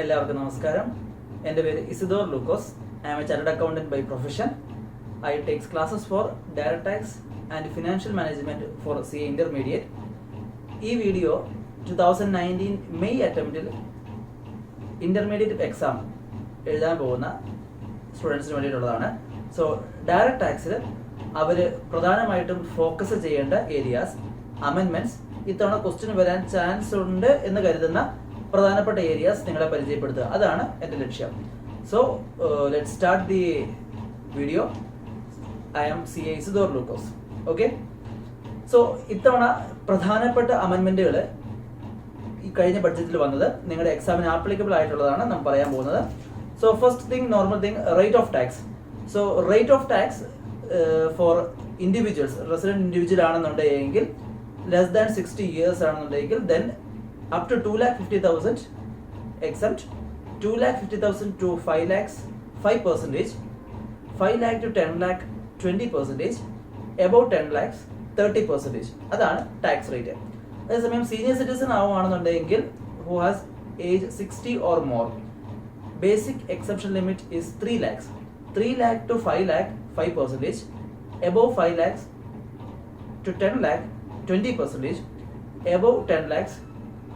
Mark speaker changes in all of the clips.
Speaker 1: എല്ലാവർക്കും നമസ്കാരം. എൻ്റെ പേര് Isidore Lukose. I am a chartered accountant by profession. I takes classes for direct tax and financial management for CA intermediate. ഈ video 2019 May അറ്റംപ്റ്റിൽ intermediate exam എഴുതാൻ പോകുന്ന സ്റ്റുഡൻസിന് വേണ്ടിയിട്ടുള്ളതാണ്. സോ ഡയറക്ട് ടാക്സിൽ അവർ പ്രധാനമായിട്ടും ഫോക്കസ് ചെയ്യേണ്ട ഏരിയാസ്, അമെൻമെന്റ്സ്, ഇത്തവണ ക്വസ്റ്റ്യൻ വരാൻ ചാൻസ് ഉണ്ട് എന്ന് കരുതുന്ന പ്രധാനപ്പെട്ട ഏരിയാസ് നിങ്ങളെ പരിചയപ്പെടുത്തുക. അതാണ് എൻ്റെ ലക്ഷ്യം. So let start the video. I am CA Isidore Lukose. Okay. So ഇത്തവണ പ്രധാനപ്പെട്ട അമെൻമെന്റുകൾ ഈ കഴിഞ്ഞ ബഡ്ജറ്റിൽ വന്നത് നിങ്ങളുടെ എക്സാമിന് ആപ്ലിക്കബിൾ ആയിട്ടുള്ളതാണ് നാം പറയാൻ പോകുന്നത്. So first thing, normal thing, rate of tax. So rate of tax for individuals, resident individual ആണെന്നുണ്ടെങ്കിൽ ലെസ് ദാൻ 60 years ആണെന്നുണ്ടെങ്കിൽ then up to 2,50,000 exempt, 2,50,000 to 5 lakhs 5%, 5 lakh to 10 lakh 20%, above 10 lakhs 30%. അതാണ് tax rate. അതേസമയം senior citizen ആവുകയാണെന്നുണ്ടെങ്കിൽ who has age 60 or more, basic exemption limit is 3 lakhs, 3 lakh to 5 lakh 5%, above 5 lakhs to 10 lakh 20%, above 10 lakhs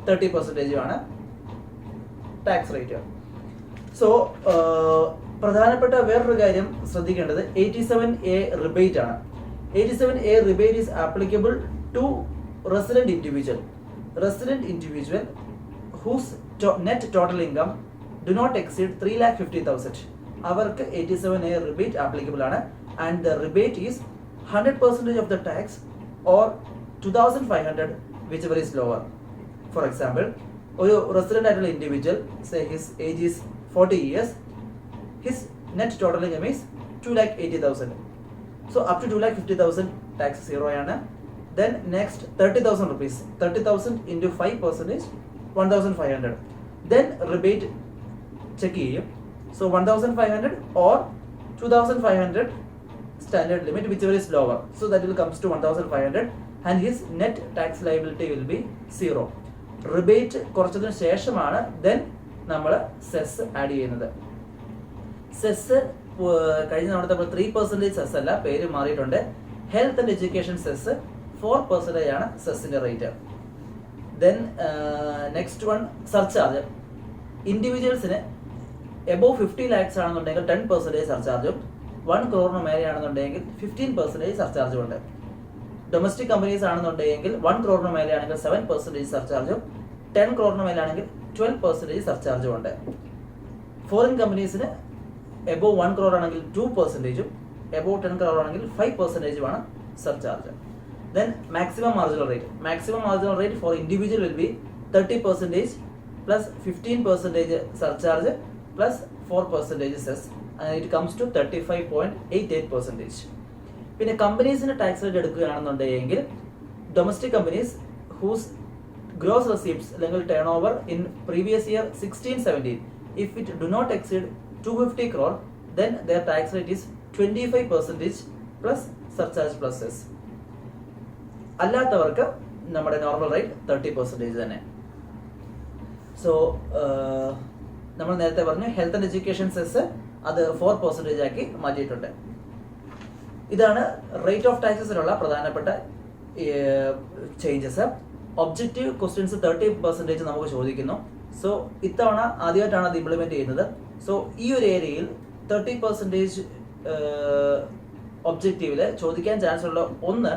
Speaker 1: 30% ആണ് tax rate. So പ്രധാനപ്പെട്ട വേറൊരു കാര്യം ശ്രദ്ധിക്കേണ്ടത് 87A rebate ആണ്. 87A rebate is applicable to resident individual whose net total income do not exceed 3,50,000. അവർക്ക് 87A rebate applicable ആണ്. And the rebate is 100% of the tax or 2,500 whichever is lower. For example, ഒരു resident ആയിട്ടുള്ള individual, say his age is 40 years, his net total income is 2,80,000. So up to 2,50,000 tax zero ആണ്. Then next 30,000 rupees, 30,000 into 5% 1,500. Then rebate check ചെയ്യും. So 1,500 or 2,500 standard limit, whichever is lower. So that will comes to 1,500 and his net tax liability will be 0. Rebate കുറച്ചതിന് ശേഷമാണ് then നമ്മൾ cess add ചെയ്യുന്നത്. Cess കഴിഞ്ഞ നമ്മുടെ 3% cess അല്ല, പേര് മാറിയിട്ടുണ്ട്. Health and education cess 4% ആണ് സെസ്സിന്റെ rate. Then next one, surcharge. ഇൻഡിവിജ്വൽസിന് എബോവ് 50 lakhs ആണെന്നുണ്ടെങ്കിൽ 10% സർചാർജും, 1 crore മേലെയാണെന്നുണ്ടെങ്കിൽ 15% സർചാർജും ഉണ്ട്. ഡൊമസ്റ്റിക് കമ്പനീസ് ആണെന്നുണ്ടെങ്കിൽ 1 crore മേലെയാണെങ്കിൽ 7% സർചാർജും, 10 crore മേലെയാണെങ്കിൽ 12% സർചാർജും ഉണ്ട്. ഫോറിൻ കമ്പനീസിന് എബോവ് 1 crore ആണെങ്കിൽ 2%, എബോവ് 10 crore ആണെങ്കിൽ 5% ആണ് surcharge. Then maximum marginal rate for individual will be 30% plus 15% surcharge plus 4% cess. It comes to 35.88%. പിന്നെ കമ്പനീസിന്റെ ടാക്സ് റേറ്റ് എടുക്കുകയാണെന്നുണ്ടെങ്കിൽ domestic companies whose gross receipts അല്ലെങ്കിൽ turnover in previous year 16-17 if it do not exceed 250 crore then their tax rate is 25% plus surcharge plus cess. അല്ലാത്തവർക്ക് നമ്മുടെ normal rate 30% തന്നെ. So നമ്മൾ നേരത്തെ പറഞ്ഞു ഹെൽത്ത് ആൻഡ് എഡ്യൂക്കേഷൻ സെസ് അത് 4% ആക്കി മാറ്റിയിട്ടുണ്ട്. ഇതാണ് റേറ്റ് ഓഫ് ടാക്സസിലുള്ള പ്രധാനപ്പെട്ട ചേഞ്ചസ്. ഒബ്ജക്റ്റീവ് ക്വസ്റ്റ്യൻസ് 30% നമുക്ക് ചോദിക്കുന്നു. സോ ഇത്തവണ ആദ്യമായിട്ടാണ് അത് ഇംപ്ലിമെന്റ് ചെയ്യുന്നത്. സോ ഈ ഒരു ഏരിയയിൽ 30% ഒബ്ജക്റ്റീവില് ചോദിക്കാൻ ചാൻസ് ഉള്ള ഒന്ന്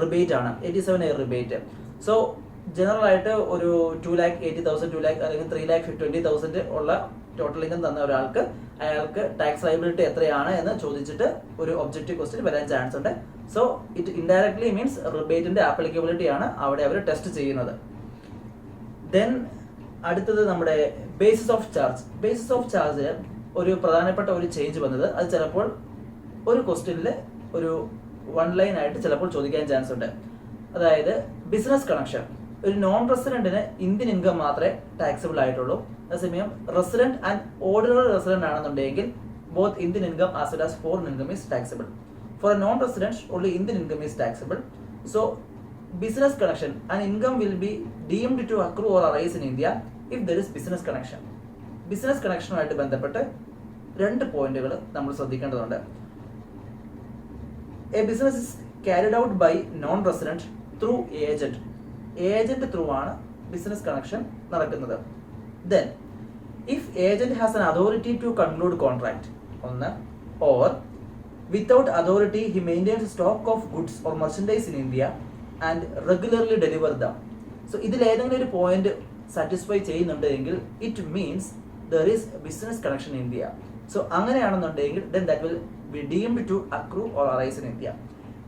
Speaker 1: റിബേറ്റ് ആണ്, 87A റിബേറ്റ്. സോ ജനറൽ ആയിട്ട് ഒരു 2,80,000, 2 lakh അല്ലെങ്കിൽ 3,20,000 ഉള്ള ടോട്ടൽ ഇൻകം തന്ന ഒരാൾക്ക് അയാൾക്ക് ടാക്സ് ലയബിലിറ്റി എത്രയാണ് എന്ന് ചോദിച്ചിട്ട് ഒരു ഒബ്ജക്റ്റീവ് ക്വസ്റ്റ്യൻ വരാൻ ചാൻസ് ഉണ്ട്. സോ ഇറ്റ് ഇൻഡയറക്ട്ലി മീൻസ് റിബേറ്റിന്റെ ആപ്ലിക്കബിലിറ്റി ആണ് അവിടെ അവർ ടെസ്റ്റ് ചെയ്യുന്നത്. ദെൻ അടുത്തത് നമ്മുടെ ബേസിസ് ഓഫ് ചാർജ് ഒരു പ്രധാനപ്പെട്ട ഒരു ചേഞ്ച് വന്നത്. അത് ചിലപ്പോൾ ഒരു ക്വസ്റ്റ്യനിൽ ഒരു 1 line ആയിട്ട് ചിലപ്പോൾ ചോദിക്കാൻ ചാൻസ് ഉണ്ട്. അതായത് ബിസിനസ് കണക്ഷൻ. ഒരു നോൺ റെസിഡന്റിന് ഇന്ത്യൻ ഇൻകം മാത്രമേ ടാക്സിബിൾ ആയിട്ടുള്ളൂ. അതേസമയം റെസിഡന്റ് ആൻഡ് ഓർഡിനറി റെസിഡന്റ് ആണെന്നുണ്ടെങ്കിൽ both Indian income as well as foreign income is taxable. For a non resident only Indian income is taxable. So business connection and income will be deemed to accrue or arise in India if there is business connection. Business കണക്ഷനുമായിട്ട് ബന്ധപ്പെട്ട് 2 പോയിന്റുകൾ നമ്മൾ ശ്രദ്ധിക്കേണ്ടതുണ്ട്. A business is carried out by non-resident through agent. Agent through ആണ് business connection നടക്കുന്നത്. Then, if agent has an authority to conclude contract, ഒന്ന്, or without authority he maintains stock of goods or merchandise in India and regularly deliver them. So ഇതിൽ ഏതെങ്കിലും ഒരു point satisfy ചെയ്യുന്നുണ്ടെങ്കിൽ it means there is business connection in India. So അങ്ങനെയാണെന്നുണ്ടെങ്കിൽ then that will be deemed to accrue or arise in India.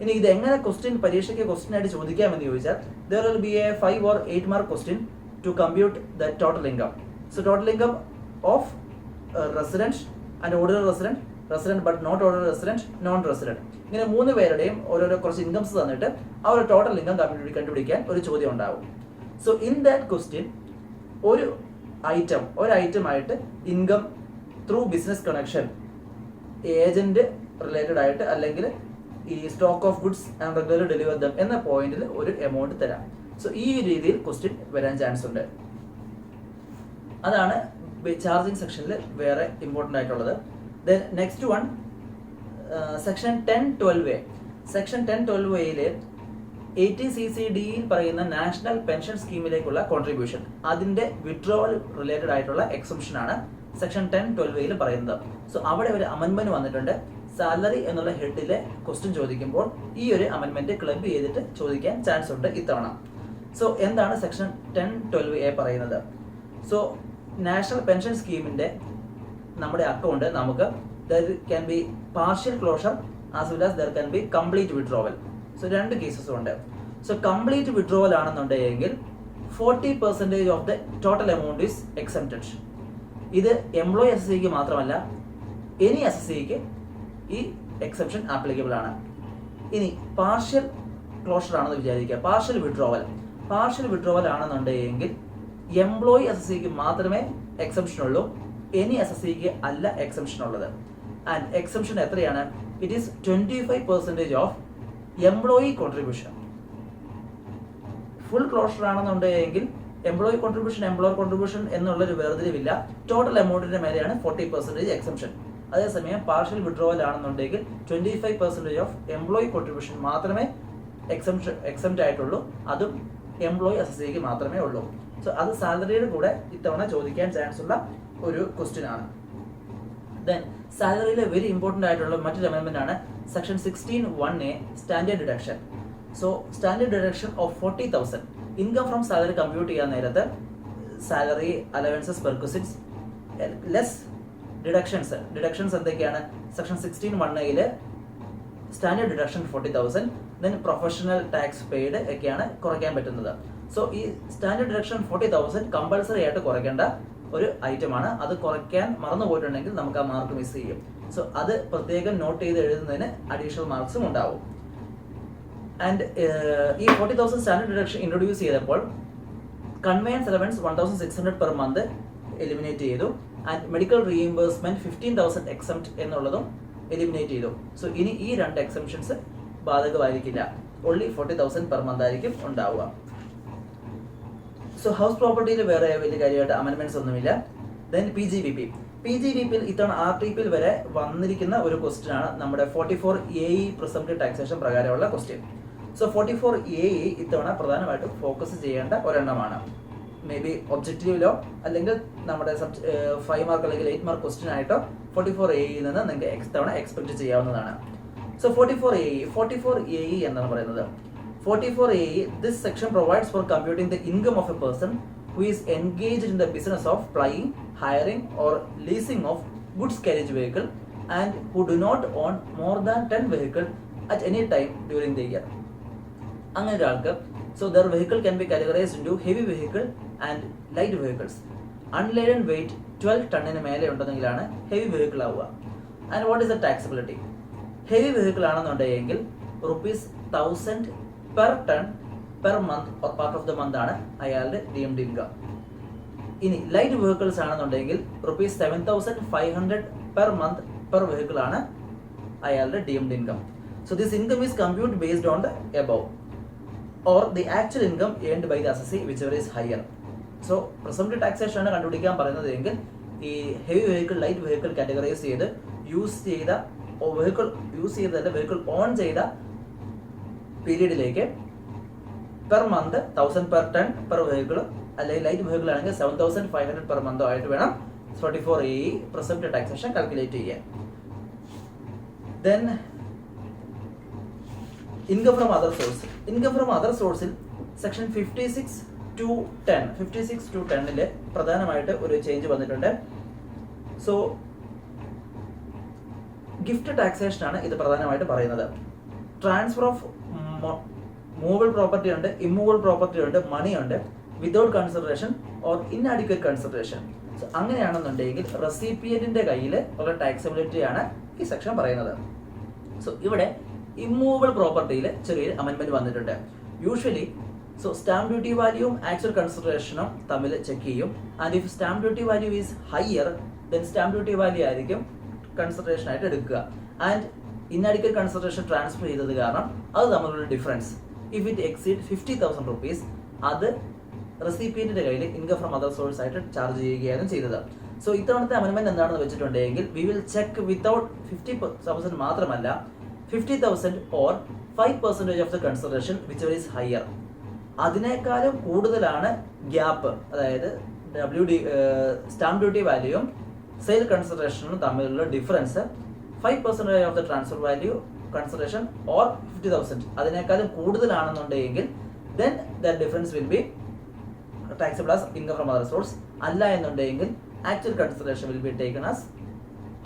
Speaker 1: ഇനി ഇത് എങ്ങനെ പരീക്ഷയ്ക്ക് question ആയിട്ട് ചോദിക്കാമെന്ന് ചോദിച്ചാൽ there will be a 5 or 8 mark question to compute the total income. So total income of resident and ordinary resident but not ordinary resident, non-resident. ഇങ്ങനെ 3 പേരുടെയും ഓരോരോ കുറച്ച് ഇൻകംസ് തന്നിട്ട് ആ ഒരു ടോട്ടൽ ഇൻകം കണ്ടുപിടിക്കാൻ ഒരു ചോദ്യം ഉണ്ടാവും. സോ ഇൻ ദാറ്റ് ക്വസ്റ്റ്യൻ ഒരു ഐറ്റം ആയിട്ട് income through business connection agent related ആയിട്ട് അല്ലെങ്കിൽ ഈ stock of goods and regular deliver dum എന്ന പോയിന്റിൽ ഒരു എമൗണ്ട് തരാം. സോ ഈ രീതിയിൽ ക്വസ്റ്റ്യൻ വരാൻ ചാൻസ് ഉണ്ട്. അതാണ് ചാർജിങ് സെക്ഷനിൽ വേറെ ഇമ്പോർട്ടൻ്റ് ആയിട്ടുള്ളത്. Then next one section 10-12A. Section 10-12Aയിൽ 80CCDയിൽ പറയുന്ന നാഷണൽ പെൻഷൻ സ്കീമിലേക്കുള്ള കോൺട്രിബ്യൂഷൻ അതിന്റെ വിഡ്രോവൽ റിലേറ്റഡ് ആയിട്ടുള്ള എക്സംഷൻ ആണ് സെക്ഷൻ 10-12Aയിൽ പറയുന്നത്. സോ അവിടെ ഒരു അമെൻമെന്റ് വന്നിട്ടുണ്ട്. സാലറി എന്നുള്ള ഹെഡിലെ ക്വസ്റ്റ്യൻ ചോദിക്കുമ്പോൾ ഈ ഒരു അമെൻമെന്റ് ക്ലബ് ചെയ്തിട്ട് ചോദിക്കാൻ ചാൻസ് ഉണ്ട് ഇത്തവണ. സോ എന്താണ് സെക്ഷൻ 10-12A പറയുന്നത്? സോ നാഷണൽ പെൻഷൻ സ്കീമിന്റെ നമ്മുടെ അക്കൗണ്ട് നമുക്ക് there can be partial closure as well as there can be complete withdrawal. So 2 cases ഉണ്ട്. സോ കംപ്ലീറ്റ് വിഡ്രോവൽ ആണെന്നുണ്ടെങ്കിൽ 40% of the total amount is exempted. ഇത് employee SSCക്ക് മാത്രമല്ല any SSCക്ക് ഈ exception applicable ആണ്. ഇനി partial closure ആണെന്ന് വിചാരിക്കുക. പാർഷ്യൽ വിഡ്രോവൽ ആണെന്നുണ്ടെങ്കിൽ എംപ്ലോയി SSCക്ക് മാത്രമേ എക്സെപ്ഷൻ ഉള്ളൂ, എനി SSCക്ക് അല്ല എക്സെപ്ഷൻ ഉള്ളത്. ആൻഡ് എക്സെപ്ഷൻ എത്രയാണ്? It is 25% of employee contribution. Full closure ആണെന്നുണ്ടെങ്കിൽ എംപ്ലോയർ കോൺട്രിബ്യൂഷൻ എന്നുള്ളൊരു വേർതിരിവില്ല. ടോട്ടൽ എമൗണ്ടിന്റെ മേലെയാണ് 40% എക്സെപ്ഷൻ. അതേസമയം പാർഷ്യൽ വിഡ്രോവൽ ആണെന്നുണ്ടെങ്കിൽ 25% ഓഫ് എംപ്ലോയി കോൺട്രിബ്യൂഷൻ മാത്രമേ എക്സെപ്റ്റ് ആയിട്ടുള്ളൂ, അതും എംപ്ലോയി SSCക്ക് മാത്രമേ ഉള്ളൂ. സോ അത് സാലറിയുടെ കൂടെ ഇത്തവണ ചോദിക്കാൻ ചാൻസ് ഉള്ള ഒരു ക്വസ്റ്റ്യൻ ആണ്. ദെൻ സാലറിയിലെ വെരി ഇമ്പോർട്ടൻ്റ് ആയിട്ടുള്ള മറ്റൊരു അമെൻമെന്റ് ആണ് section 16(1)A standard deduction. So standard deduction of 40,000 income from salary compute ചെയ്യാൻ നേരത്ത് സാലറി, അലവൻസസ്, പെർക്വിസിറ്റ്സ് ലെസ് ഡിഡക്ഷൻസ് എന്തൊക്കെയാണ്? Section 16(1)A standard deduction 40,000, then professional tax paid ഒക്കെയാണ് കുറയ്ക്കാൻ പറ്റുന്നത്. സോ ഈ സ്റ്റാൻഡേർഡ് ഡിഡക്ഷൻ 40,000 കമ്പൾസറി ആയിട്ട് കുറയ്ക്കേണ്ട ഒരു ഐറ്റമാണ്. അത് കുറയ്ക്കാൻ മറന്നു പോയിട്ടുണ്ടെങ്കിൽ നമുക്ക് ആ മാർക്ക് മിസ് ചെയ്യും. സോ അത് പ്രത്യേകം നോട്ട് ചെയ്ത് എഴുതുന്നതിന് അഡീഷണൽ മാർക്സും ഉണ്ടാവും. ആൻഡ് ഈ 40,000 സ്റ്റാൻഡേർഡ് ഡിഡക്ഷൻ ഇൻട്രൊഡ്യൂസ് ചെയ്തപ്പോൾ conveyance allowance 1,600 per month eliminate ചെയ്തു. ആൻഡ് മെഡിക്കൽ റീഇംബേഴ്സ്മെന്റ് 15,000 എക്സംപ്റ്റ് എന്നുള്ളതും എലിമിനേറ്റ് ചെയ്തു. സോ ഇനി ഈ 2 എക്സംഷൻസ് ബാധകമായിരിക്കില്ല. ഓൺലി 40,000 പെർ മന്ത് ആയിരിക്കും ഉണ്ടാവുക. സോ ഹൗസ് പ്രോപ്പർട്ടിയിൽ വേറെ വലിയ കാര്യമായിട്ട് അമെൻമെന്റ്സ് ഒന്നുമില്ല. ദെൻ PGBP ഇത്തവണ RTPയിൽ വരെ വന്നിരിക്കുന്ന ഒരു ക്വസ്റ്റ്യൻ ആണ് നമ്മുടെ 44AE പ്രിസംപ്റ്റീവ് ടാക്സേഷൻ പ്രകാരമുള്ള ക്വസ്റ്റ്യൻ. സോ 44AE ഇത്തവണ പ്രധാനമായിട്ടും ഫോക്കസ് ചെയ്യേണ്ട ഒരെണ്ണമാണ്. മേ ബി ഒബ്ജക്റ്റീവിലോ അല്ലെങ്കിൽ നമ്മുടെ 5 മാർക്ക് അല്ലെങ്കിൽ 8 മാർക്ക് ക്വസ്റ്റ്യൻ ആയിട്ടോ 44AEയിൽ നിന്ന് നിങ്ങൾക്ക് ഇത്തവണ എക്സ്പെക്ട് ചെയ്യാവുന്നതാണ്. സോ 44AE എന്നാണ് പറയുന്നത്. 44AE, this section provides for computing the income of a person who is engaged in the business of flying, hiring or leasing of goods carriage vehicle and who do not own more than 10 vehicles at any time during the year. അങ്ങനെ ഒരാൾക്ക് so their vehicle can be categorized into heavy vehicle and light vehicles. Unladen weight 12 ടണ്ണിന് മേലെ ഉണ്ടെന്നെങ്കിലാണ് heavy vehicle ആവുക. And what is the taxability? Heavy vehicle ആണെന്നുണ്ടെങ്കിൽ ₹1,000 per ton per month or part of the month ആണ് അയാളുടെ deemed income. ഇനി light vehicles ആണെന്നുണ്ടെങ്കിൽ ₹7,500 per month per vehicle ആണ് അയാളുടെ deemed income. So this income is compute based on the above or the actual income earned by the assessee whichever is higher. So presumptive taxation ആണ് കണ്ടുപിടിക്കാൻ പറയുന്നത് എങ്കിൽ ഈ heavy vehicle light vehicle categorise ചെയ്ത് use ചെയ്ത vehicle on ചെയ്ത പീരീഡിലേക്ക് per month 1000 per ton per vehicle, അല്ലെങ്കിൽ ലൈറ്റ് വെഹിക്കിൾ ആണെങ്കിൽ 7500 പെർ മന്തോ ആയിട്ട് വേണം 44AE പ്രിസംപ്റ്റീവ് ടാക്സേഷൻ കാൽക്കുലേറ്റ് ചെയ്യാൻ. ദെൻ ഇൻകം ഫ്രം അതർ സോഴ്സിൽ സെക്ഷൻ 56-10 പ്രധാനമായിട്ട് ഒരു ചേഞ്ച് വന്നിട്ടുണ്ട്. സോ ഗിഫ്റ്റ് ടാക്സേഷൻ ആണ് ഇത് പ്രധാനമായിട്ട് പറയുന്നത്. ട്രാൻസ്ഫർ ഓഫ് മൂവബിൾ പ്രോപ്പർട്ടി ഉണ്ട്, ഇമ്മൂവബിൾ പ്രോപ്പർട്ടി ഉണ്ട്, മണി ഉണ്ട്, without consideration or inadequate consideration. So അങ്ങനെയാണെന്നുണ്ടെങ്കിൽ റെസിപ്പിയന്റിന്റെ കയ്യിൽ ഉള്ള ടാക്സബിലിറ്റി ആണ് ഈ സെക്ഷൻ പറയുന്നത്. സോ ഇവിടെ ഇമ്മൂവബിൾ പ്രോപ്പർട്ടിയിൽ ചെറിയൊരു അമെൻമെന്റ് വന്നിട്ടുണ്ട്. യൂഷ്വലി സ്റ്റാമ്പ് ഡ്യൂട്ടി വാല്യൂവും ആക്ച്വൽ കൺസിഡറേഷനും തമ്മിൽ ചെക്ക് ചെയ്യും. And if stamp duty value is higher then stamp duty value ആയിരിക്കും കൺസിഡറേഷൻ ആയിട്ട് എടുക്കുക. ആൻഡ് ഇൻഅഡിക്വേറ്റ് കൺസിഡറേഷൻ ട്രാൻസ്ഫർ ചെയ്തത് കാരണം അത് തമ്മിലുള്ള difference if it exceed 50,000 rupees അത് റെസിപ്പിയന്റിന്റെ കയ്യിൽ ഇൻകം ഫ്രം അതർ സോഴ്സ് ആയിട്ട് ചാർജ് ചെയ്യുകയാണ് ചെയ്തത്. സോ ഇത്തവണത്തെ അമെൻമെന്റ് എന്താണെന്ന് വെച്ചിട്ടുണ്ടെങ്കിൽ വി വിൽ ചെക്ക് വിത്തൗട്ട് 50,000 മാത്രമല്ല 50,000 or 5% of the consideration which is higher. അതിനേക്കാളും കൂടുതലാണ് ഗ്യാപ്പ്, അതായത് സ്റ്റാമ്പ് ഡ്യൂട്ടി വാല്യൂയും സെയിൽ കൺസിഡറേഷനും തമ്മിലുള്ള difference 5% of the transfer value consideration or 50,000 അതിനേക്കാളും കൂടുതലാണെന്നുണ്ടെങ്കിൽ then that difference will be taxable as income from other source. അല്ല എന്നുണ്ടെങ്കിൽ actual consideration will be taken as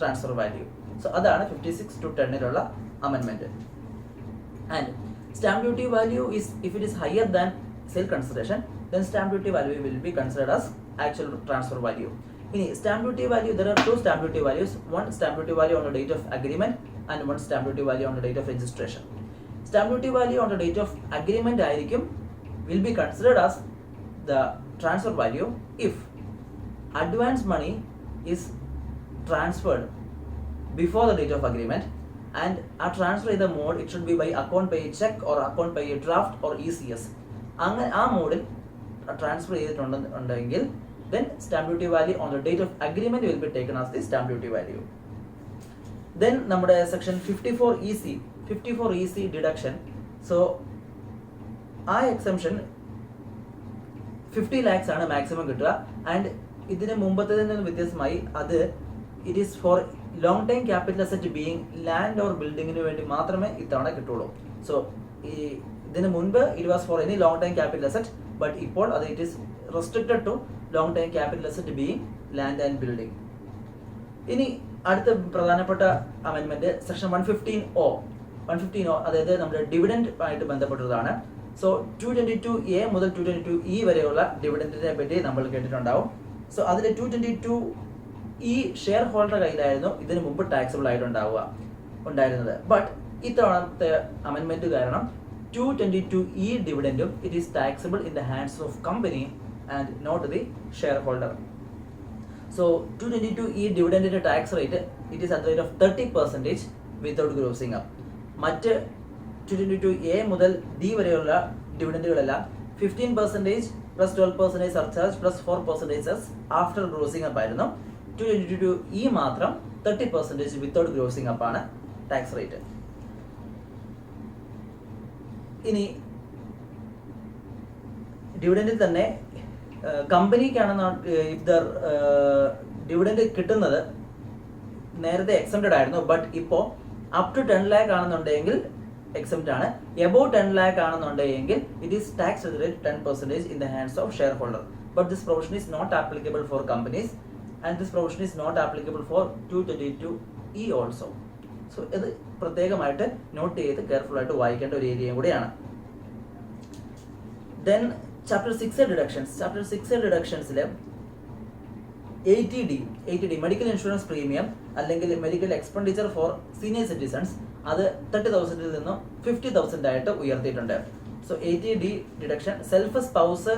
Speaker 1: transfer value. So അതാണ് 56-10 amendment. And stamp duty value is, if it is higher than sale consideration, then stamp duty value will be considered as actual transfer value. In stamp duty value, there are two stamp duty values. One stamp duty value on the date of agreement and one stamp duty value on the date of registration. Stamp duty value on the date of agreement will be considered as the transfer value if advance money is transferred before the date of agreement, and a transfer in the mode it should be by account pay check or account pay draft or ECS. അങ്ങനെ ആ മോഡിൽ transfer ചെയ്തിട്ടുണ്ടെങ്കിൽ then stamp duty value on the date of agreement will be taken as the stamp duty value. Then നമ്മുടെ section 54EC deduction. So ആ exemption 50 lakhs ആണ് maximum കിട്ടുക. And ഇതിന് മുമ്പത്തേതിൽ നിന്ന് വ്യത്യസ്തമായി അത് it is for long time capital asset being land or ബിൽഡിങ്ങിന് വേണ്ടി മാത്രമേ ഇത്തവണ കിട്ടുള്ളൂ. സോ ഇതിന് മുൻപ് it was for any long time capital asset, but ഇപ്പോൾ അത് it is restricted to long time capital asset being land and building. ഇനി അടുത്ത പ്രധാനപ്പെട്ട അമെൻമെന്റ് സെക്ഷൻ 115O, അതായത് നമ്മുടെ ഡിവിഡൻഡ് ആയിട്ട് ബന്ധപ്പെട്ടതാണ്. സോ 222A മുതൽ 222E വരെയുള്ള ഡിവിഡൻഡിനെ പറ്റി നമ്മൾ കേട്ടിട്ടുണ്ടാവും. സോ അതിൽ 222E ഷെയർ ഹോൾഡർ കയ്യിലായിരുന്നു ഇതിന് മുമ്പ് ടാക്സബിൾ ഉണ്ടായിരുന്നത്. ബട്ട് ഇത്തവണത്തെ അമെൻമെന്റ് കാരണം 222E ഡിവിഡൻഡും it is taxable in the hands of company and not the share holder. So 222E ഡിവിഡൻഡിന്റെ tax rate it is at rate of 30% without grossing up. മറ്റ് 222A മുതൽ D വരെയുള്ള ഡിവിഡൻഡുകളെല്ലാം 15% plus 12% surcharge plus 4% after grossing up ആയിരുന്നു. 222E മാത്രം 30% without grossing up ആണ് tax rate. ഇനി ഡിവിഡൻഡിൽ തന്നെ കമ്പനിക്കാണെന്ന് dividend കിട്ടുന്നത് നേരത്തെ എക്സംപ്റ്റഡ് ആയിരുന്നു, ബട്ട് ഇപ്പോൾ അപ് ടു 10 lakh ആണെന്നുണ്ടെങ്കിൽ എക്സംപ്റ്റ് ആണ്. എബോവ് 10 lakh ആണെന്നുണ്ടെങ്കിൽ it is tax rate 10% in the hands of shareholder. But this provision is not applicable for companies and this provision is not applicable for 222E also. So ഇത് പ്രത്യേകമായിട്ട് not ചെയ്ത് careful ആയിട്ട് വായിക്കേണ്ട ഒരു ഏരിയയും കൂടിയാണ്. Then chapter 6 deductions. Chapter 6 ഡിഡക്ഷൻസിൽ 80D medical insurance premium അല്ലെങ്കിൽ medical expenditure for senior citizens അത് 30,000 നിന്നും 50,000 ആയിട്ട് ഉയർത്തിയിട്ടുണ്ട്. So 80D deduction self spouse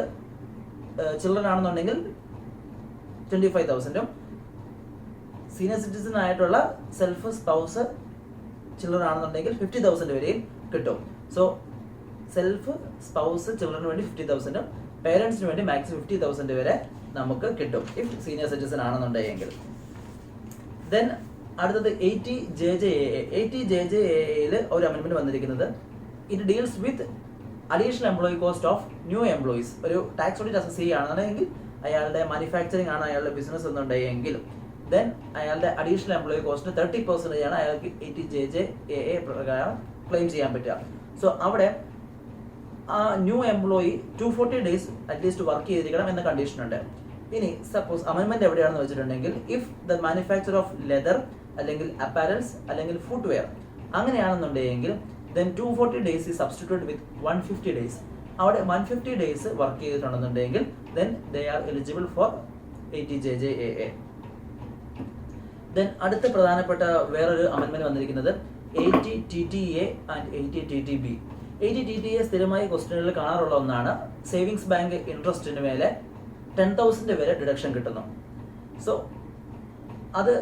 Speaker 1: children ആണെന്നുണ്ടെങ്കിൽ 25,000ഉം സീനിയർ സിറ്റിസൺ ആയിട്ടുള്ള സെൽഫ് സ്പൗസ് ചിൽഡ്രൻ ആണെന്നുണ്ടെങ്കിൽ 50,000 വരെയും കിട്ടും. സോ സെൽഫ് സ്പൗസ് ചിൽഡ്രന് വേണ്ടി 50,000ഉം പേരൻസിന് വേണ്ടി മാക്സിമം 50,000 വരെ നമുക്ക് കിട്ടും ഇഫ് സീനിയർ സിറ്റിസൺ ആണെന്നുണ്ടെങ്കിൽ. ദെൻ അടുത്തത് 80JJAA ഒരു അമെൻമെന്റ് വന്നിരിക്കുന്നത് it deals with additional employee cost of new employees. ഒരു ടാക്സ് ഓഡിറ്റ് അസസ് ചെയ്യുകയാണെന്നുണ്ടെങ്കിൽ അയാളുടെ മാനുഫാക്ചറിങ് ആണ് അയാളുടെ ബിസിനസ് എന്നുണ്ടെങ്കിൽ ദെൻ അയാളുടെ അഡീഷണൽ എംപ്ലോയി കോസ്റ്റിന് 30% ആണ് അയാൾക്ക് 80JJAA പ്രകാരം ക്ലെയിം ചെയ്യാൻ പറ്റുക. സോ അവിടെ ആ new employee 240 days at least work ചെയ്തിരിക്കണം എന്ന കണ്ടീഷൻ ഉണ്ട്. ഇനി സപ്പോസ് അമെൻമെന്റ് എവിടെയാണെന്ന് വെച്ചിട്ടുണ്ടെങ്കിൽ if the manufacture of leather അല്ലെങ്കിൽ അപ്പാരൽസ് അല്ലെങ്കിൽ ഫുട്വെയർ അങ്ങനെയാണെന്നുണ്ടെങ്കിൽ then 240 days is substituted with 150 days. അവിടെ 150 days വർക്ക് ചെയ്തിട്ടുണ്ടെന്നുണ്ടെങ്കിൽ then they are eligible for 80JJAA. then അടുത്ത പ്രധാനപ്പെട്ട വേറൊരു അമെൻമെന്റ് വന്നിരിക്കുന്നത് 80TTA and 80TTB. 80TTA സ്ഥിരമായി ക്വസ്റ്റ്യനുകളിൽ കാണാറുള്ള ഒന്നാണ്. സേവിങ്സ് ബാങ്ക് ഇൻട്രസ്റ്റിന് മേലെ 10,000 വരെ ഡിഡക്ഷൻ കിട്ടുന്നു. സോ അത്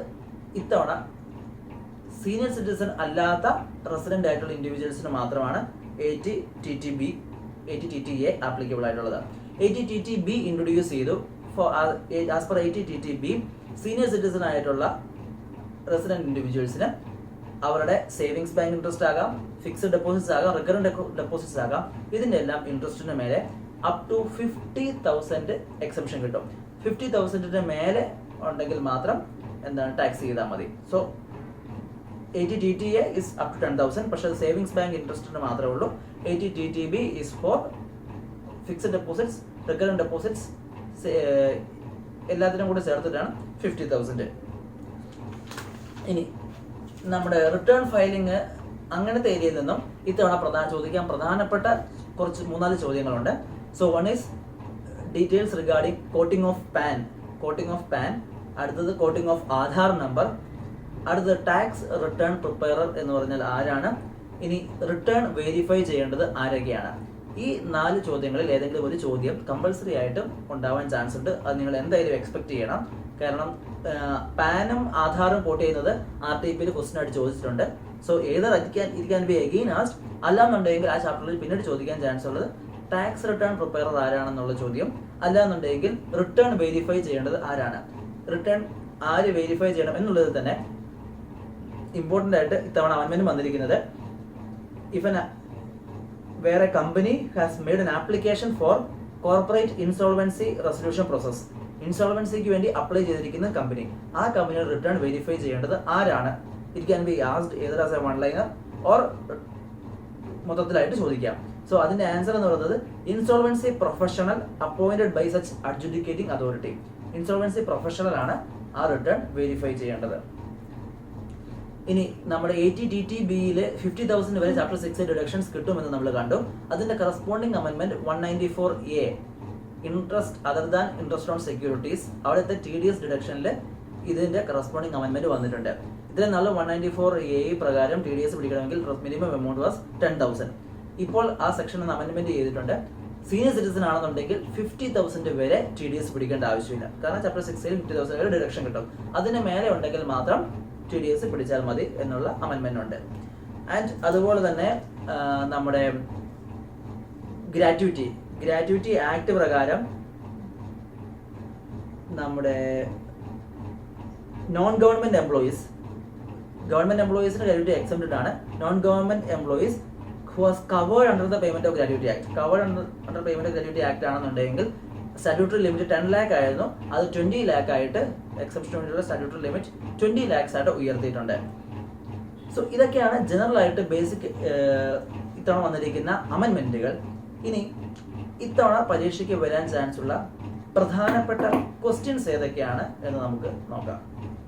Speaker 1: ഇത്തവണ സീനിയർ സിറ്റിസൺ അല്ലാത്ത റെസിഡന്റ് ആയിട്ടുള്ള ഇൻഡിവിജ്വൽസിന് മാത്രമാണ് 80TTA ആപ്ലിക്കബിൾ ആയിട്ടുള്ളത്. 80TTB ഇൻട്രൊഡ്യൂസ് ചെയ്തു. As per 80TTB senior citizen ആയിട്ടുള്ള റെസിഡന്റ് ഇൻഡിവിജ്വൽസിന് അവരുടെ സേവിങ്സ് ബാങ്ക് ഇൻട്രസ്റ്റ് ആകാം, ഫിക്സഡ് ഡെപ്പോസിറ്റ്സ് ആകാം, റിക്കറന്റ് ഡെപ്പോസിറ്റ്സ് ആകാം, ഇതിന്റെ എല്ലാം ഇൻട്രസ്റ്റിന് മേലെ അപ് ടു 50,000 എക്സംഷൻ കിട്ടും. 50,000 മേലെ ഉണ്ടെങ്കിൽ മാത്രം എന്താണ് ടാക്സ് ചെയ്താൽ മതി. So 80TTA is up to 10,000. പക്ഷേ സേവിങ്സ് ബാങ്ക് ഇൻട്രസ്റ്റിന് മാത്രമേ ഉള്ളൂ. 80TTB is for fixed deposits, recurrent deposits എല്ലാത്തിനും കൂടെ ചേർത്തിട്ടാണ് 50,000. ഇനി നമ്മുടെ റിട്ടേൺ ഫയലിംഗ് അങ്ങനത്തെ ഏരിയയിൽ നിന്നും ഇത്തവണ ചോദിക്കാൻ പ്രധാനപ്പെട്ട കുറച്ച് 3-4 ചോദ്യങ്ങളുണ്ട്. So one is details regarding coating of pan, അടുത്തത് കോട്ടിംഗ് ഓഫ് ആധാർ നമ്പർ, അടുത്തത് ടാക്സ് റിട്ടേൺ പ്രിപ്പയറർ എന്ന് പറഞ്ഞാൽ ആരാണ്, ഇനി റിട്ടേൺ വെരിഫൈ ചെയ്യേണ്ടത് ആരൊക്കെയാണ്. ഈ 4 ചോദ്യങ്ങളിൽ ഏതെങ്കിലും ഒരു ചോദ്യം കമ്പൽസറി ആയിട്ടും ഉണ്ടാവാൻ ചാൻസ് ഉണ്ട്. അത് നിങ്ങൾ എന്തായാലും എക്സ്പെക്ട് ചെയ്യണം. കാരണം പാനും ആധാറും കോട്ട് ചെയ്യുന്നത് RTPയിൽ ക്വസ്റ്റ്യൻ ആയിട്ട് ചോദിച്ചിട്ടുണ്ട്. സോ ഏതർ ഇരിക്കാൻ ബി അഗെയിൻ ആസ്ഡ്, അല്ലാന്നുണ്ടെങ്കിൽ ആ ചാപ്റ്ററിൽ പിന്നീട് ചോദിക്കാൻ ചാൻസ് ഉള്ളത് ടാക്സ് റിട്ടേൺ പ്രിപ്പയറർ ആരാണെന്നുള്ള ചോദ്യം, അല്ലാന്നുണ്ടെങ്കിൽ റിട്ടേൺ വെരിഫൈ ചെയ്യേണ്ടത് ആരാണ്. റിട്ടേൺ ആര് വെരിഫൈ ചെയ്യണം എന്നുള്ളത് തന്നെ ഇമ്പോർട്ടൻ്റ് ആയിട്ട് ഇത്തവണ അമെൻമെന്റ് വന്നിരിക്കുന്നത്. വേറെ company has made an application for corporate insolvency resolution process. ഇൻസോൾവൻസിക്ക് വേണ്ടി അപ്ലൈ ചെയ്തിരിക്കുന്ന കമ്പനി, ആ കമ്പനിയുടെ റിട്ടേൺ വെരിഫൈ ചെയ്യേണ്ടത് ആരാണ്. It can be asked either as a one liner or മൊത്തത്തിലായിട്ട് ചോദിക്കാം. സോ അതിന്റെ ആൻസർ എന്ന് പറയുന്നത് insolvency professional appointed by such adjudicating authority. Insolvency professional ആണ് ആ റിട്ടേൺ വെരിഫൈ ചെയ്യേണ്ടത്. ഇനി നമ്മുടെ 80TTBയിൽ 50,000 വരെ ചാപ്റ്റർ 6 ഡിഡക്ഷൻസ് കിട്ടുമെന്ന് നമ്മൾ കണ്ടു. അതിന്റെ കറസ്പോണ്ടിങ് അമെൻമെന്റ് 194A interest other than interest on securities, അവിടുത്തെ TDS ഡിഡക്ഷനിൽ ഇതിന്റെ കറസ്പോണ്ടിങ് അമെൻമെന്റ് വന്നിട്ടുണ്ട്. ഇതിൽ നല്ല 194A പ്രകാരം TDS പിടിക്കണമെങ്കിൽ മിനിമം എമൗണ്ട് വാസ് 10,000. ഇപ്പോൾ ആ സെക്ഷൻ അമെൻമെന്റ് ചെയ്തിട്ടുണ്ട്. സീനിയർ സിറ്റിസൺ ആണെന്നുണ്ടെങ്കിൽ 50,000 വരെ TDS പിടിക്കേണ്ട ആവശ്യമില്ല. കാരണം ചാപ്റ്റർ 6ൽ 50,000 വരെ ഡിഡക്ഷൻ കിട്ടും. അതിന് മേലെ ഉണ്ടെങ്കിൽ മാത്രം TDS പിടിച്ചാൽ മതി എന്നുള്ള അമെൻമെന്റ് ഉണ്ട്. ആൻഡ് അതുപോലെ തന്നെ നമ്മുടെ ഗ്രാറ്റുവിറ്റി ആക്ട് പ്രകാരം നമ്മുടെ നോൺ ഗവൺമെന്റ് എംപ്ലോയീസ്, ഗവൺമെന്റ് എംപ്ലോയീസിന് ഗ്രാറ്റുവിറ്റി എക്സംപ്റ്റഡ് ആണ്. Non government employees who was covered under the payment of gratuity act, covered under payment of gratuity act ആണെന്നുണ്ടെങ്കിൽ സ്റ്റാറ്റ്യൂട്ടറി ലിമിറ്റ് 10 lakh ആയിരുന്നു, അത് 20 lakh ആയിട്ട് എക്സെപ്ഷന് വേണ്ടിയുള്ള സ്റ്റാറ്റ്യൂട്ടറി ലിമിറ്റ് 20 lakhs ആയിട്ട് ഉയർത്തിയിട്ടുണ്ട്. So ഇതൊക്കെയാണ് ജനറൽ ആയിട്ട് ബേസിക് ഇത്തവണ വന്നിരിക്കുന്ന അമെൻമെന്റുകൾ. ഇനി ഇത്തവണ പരീക്ഷയ്ക്ക് വരാൻ ചാൻസ് ഉള്ള പ്രധാനപ്പെട്ട ക്വസ്റ്റ്യൻസ് ഏതൊക്കെയാണ് എന്ന് നമുക്ക് നോക്കാം.